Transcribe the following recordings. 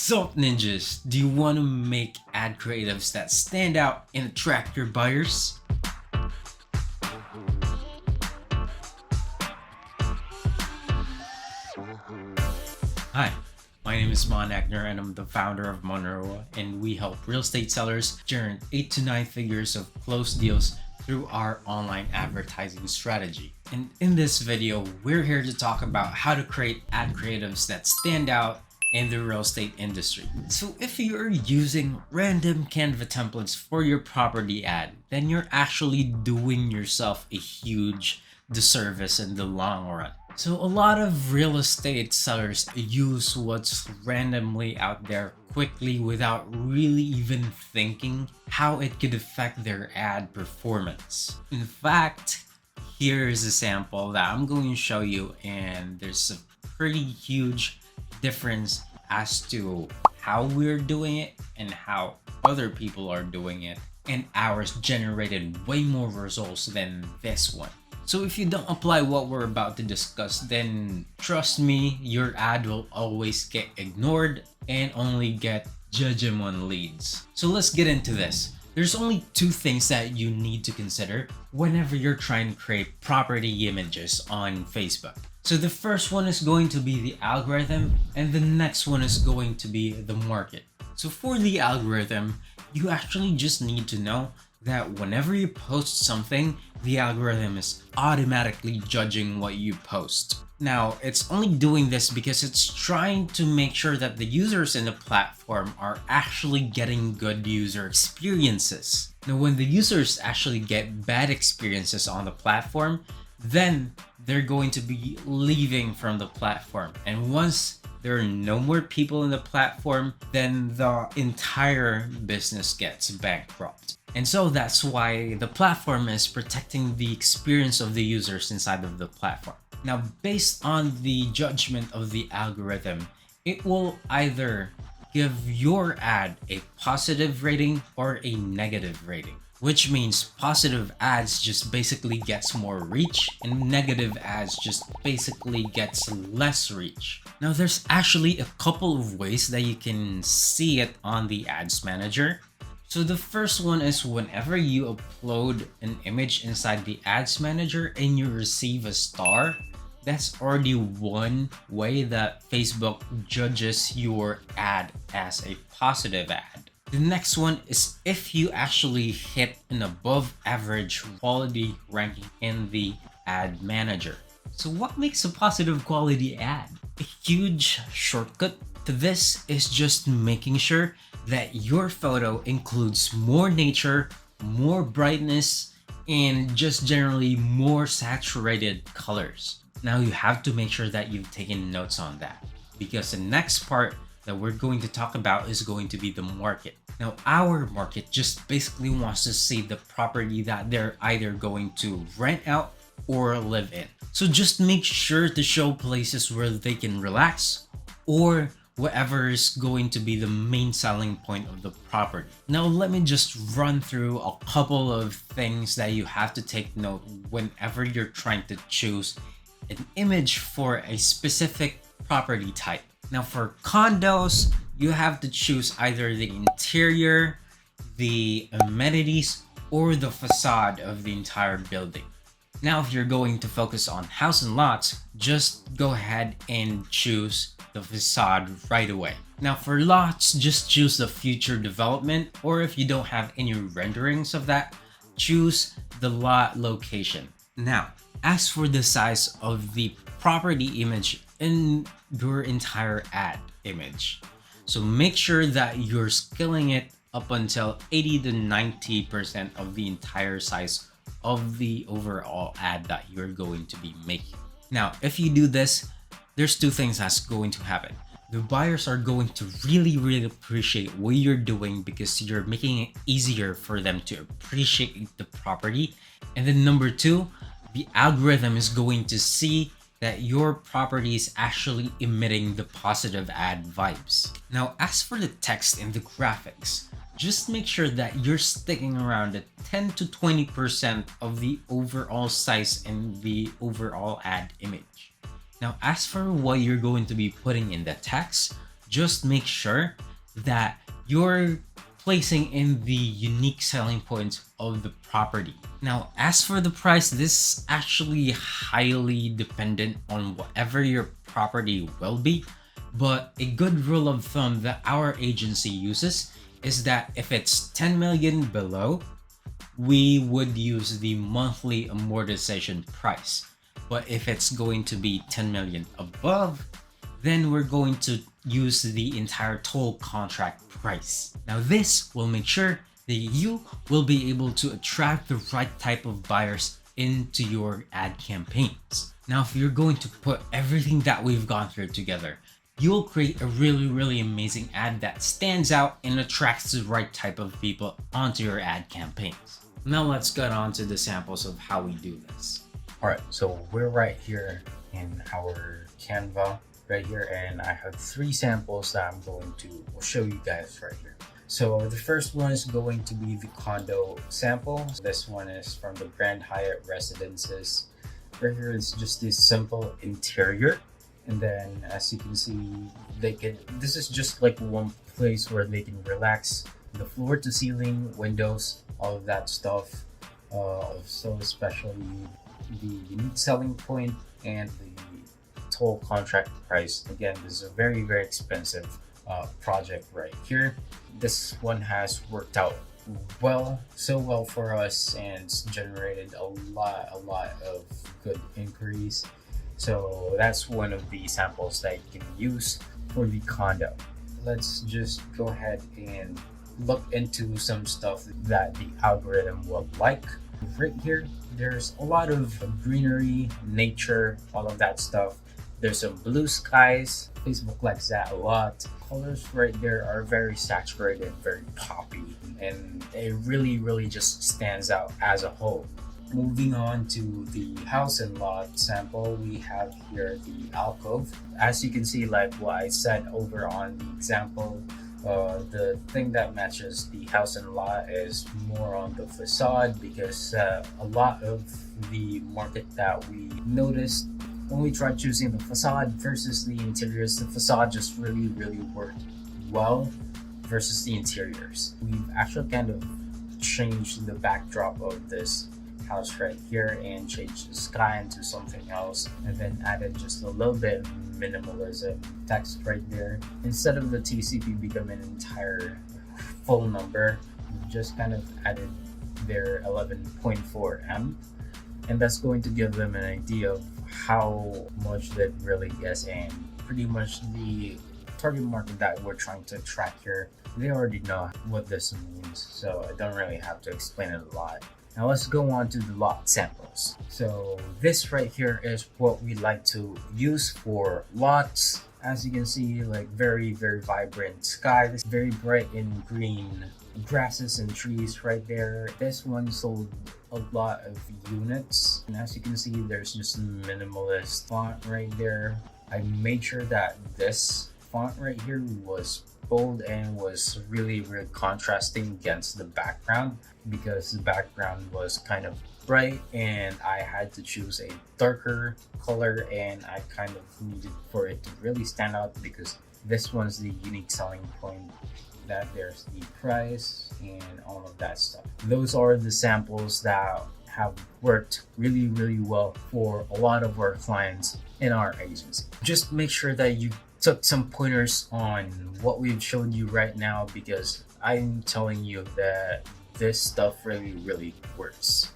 So ninjas, do you want to make ad creatives that stand out and attract your buyers? Hi, my name is Mon Agner and I'm the founder of Monroe, and we help real estate sellers generate 8 to 9 figures of closed deals through our online advertising strategy. And in this video, we're here to talk about how to create ad creatives that stand out in the real estate industry. So if you're using random Canva templates for your property ad, then you're actually doing yourself a huge disservice in the long run. So a lot of real estate sellers use what's randomly out there quickly without really even thinking how it could affect their ad performance. In fact, here's a sample that I'm going to show you, and there's a pretty huge difference as to how we're doing it and how other people are doing it, and ours generated way more results than this one. So if you don't apply what we're about to discuss, then trust me, your ad will always get ignored and only get judgment leads. So let's get into this. There's only two things that you need to consider whenever you're trying to create property images on Facebook. So the first one is going to be the algorithm, and the next one is going to be the market. So for the algorithm, you actually just need to know that whenever you post something, the algorithm is automatically judging what you post. Now, it's only doing this because it's trying to make sure that the users in the platform are actually getting good user experiences. Now, when the users actually get bad experiences on the platform, then they're going to be leaving from the platform. And once there are no more people in the platform, then the entire business gets bankrupt. And so that's why the platform is protecting the experience of the users inside of the platform. Now, based on the judgment of the algorithm, it will either give your ad a positive rating or a negative rating, which means positive ads just basically gets more reach and negative ads just basically gets less reach. Now, there's actually a couple of ways that you can see it on the ads manager. So the first one is whenever you upload an image inside the ads manager and you receive a star, that's already one way that Facebook judges your ad as a positive ad. The next one is if you actually hit an above average quality ranking in the ad manager. So what makes a positive quality ad? A huge shortcut to this is just making sure that your photo includes more nature, more brightness, and just generally more saturated colors. Now you have to make sure that you've taken notes on that, because the next part that we're going to talk about is going to be the market. Now our market just basically wants to see the property that they're either going to rent out or live in. So just make sure to show places where they can relax or whatever is going to be the main selling point of the property. Now let me just run through a couple of things that you have to take note whenever you're trying to choose an image for a specific property type. Now for condos, you have to choose either the interior, the amenities, or the facade of the entire building. Now if you're going to focus on house and lots, just go ahead and choose the facade right away. Now for lots, just choose the future development, or if you don't have any renderings of that, choose the lot location. Now, as for the size of the property image in your entire ad image, so make sure that you're scaling it up until 80 to 90% of the entire size of the overall ad that you're going to be making. Now, if you do this, there's two things that's going to happen. The buyers are going to really appreciate what you're doing because you're making it easier for them to appreciate the property. And then number two, the algorithm is going to see that your property is actually emitting the positive ad vibes. Now, as for the text and the graphics, just make sure that you're sticking around at 10 to 20% of the overall size and the overall ad image. Now, as for what you're going to be putting in the text, Just make sure that you're placing in the unique selling points of the property. Now, as for the price, this is actually highly dependent on whatever your property will be. But a good rule of thumb that our agency uses is that if it's 10 million below, we would use the monthly amortization price. But if it's going to be 10 million above, then we're going to use the entire total contract price. Now this will make sure that you will be able to attract the right type of buyers into your ad campaigns. Now if you're going to put everything that we've gone through together, you'll create a really amazing ad that stands out and attracts the right type of people onto your ad campaigns. Now let's get on to the samples of how we do this. Alright, so we're right here in our Canva right here, and I have 3 samples that I'm going to show you guys right here. So the first one is going to be the condo sample. This one is from the Grand Hyatt Residences. Right here is just this simple interior, and then as you can see, this is just like one place where they can relax. The floor to ceiling, windows, all of that stuff. So especially the unique selling point and the total contract price. Again, this is a very expensive project right here. This one has worked out so well for us, and it's generated a lot of good inquiries. So that's one of the samples that you can use for the condo. Let's just go ahead and look into some stuff that the algorithm will like. Right here, there's a lot of greenery, nature, all of that stuff. There's some blue skies. Facebook likes that a lot. Colors right there are very saturated, very poppy, and it really just stands out as a whole. Moving on to the house and lot sample, we have here the alcove. As you can see, like what I said over on the example, the thing that matches the house and lot is more on the facade, because a lot of the market that we noticed when we tried choosing the facade versus the interiors, the facade just really worked well versus the interiors. We've actually kind of changed the backdrop of this house right here and changed the sky into something else, and then added just a little bit of minimalism text right there. Instead of the TCP becoming an entire full number, we just kind of added their 11.4 M, and that's going to give them an idea of how much that really is, and pretty much the target market that we're trying to attract here, they already know what this means, so I don't really have to explain it a lot. Now let's go on to the lot samples. So this right here is what we like to use for lots. As you can see, like very vibrant sky, this very bright and green grasses and trees right there. This one sold a lot of units, and as you can see, there's just minimalist font right there. I made sure that this font right here was bold and was really contrasting against the background, because the background was kind of bright and I had to choose a darker color, and I kind of needed for it to really stand out, because this one's the unique selling point, that there's the price and all of that stuff. Those are the samples that have worked really well for a lot of our clients in our agency. Just make sure that you took some pointers on what we've shown you right now, because I'm telling you that this stuff really works.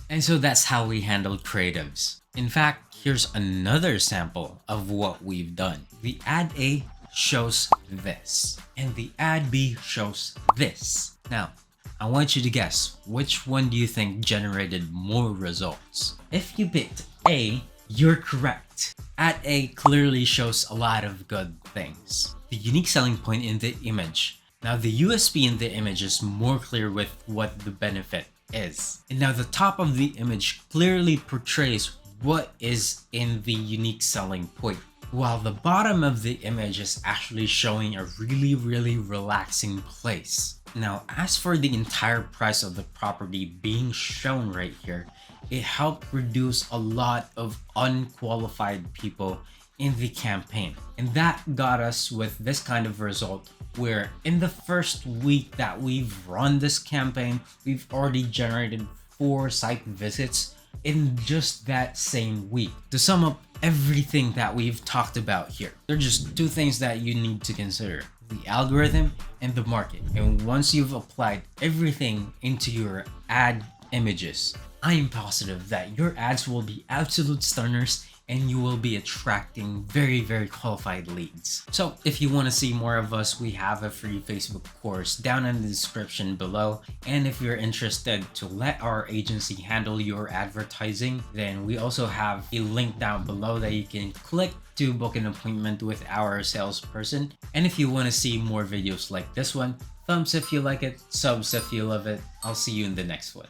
And so that's how we handle creatives. In fact, here's another sample of what we've done. The ad A shows this, and the ad B shows this. Now, I want you to guess, which one do you think generated more results? If you picked A, you're correct. Ad A clearly shows a lot of good things. The unique selling point in the image. Now the USP in the image is more clear with what the benefit is. And now the top of the image clearly portrays what is in the unique selling point, while the bottom of the image is actually showing a really relaxing place. Now, as for the entire price of the property being shown right here, it helped reduce a lot of unqualified people in the campaign. And that got us with this kind of result where in the first week that we've run this campaign, we've already generated 4 site visits in just that same week. To sum up everything that we've talked about here, there are just 2 things that you need to consider: the algorithm and the market. And once you've applied everything into your ad images, I am positive that your ads will be absolute stunners and you will be attracting very, very qualified leads. So if you want to see more of us, we have a free Facebook course down in the description below. And if you're interested to let our agency handle your advertising, then we also have a link down below that you can click to book an appointment with our salesperson. And if you want to see more videos like this one, thumbs if you like it, subs if you love it. I'll see you in the next one.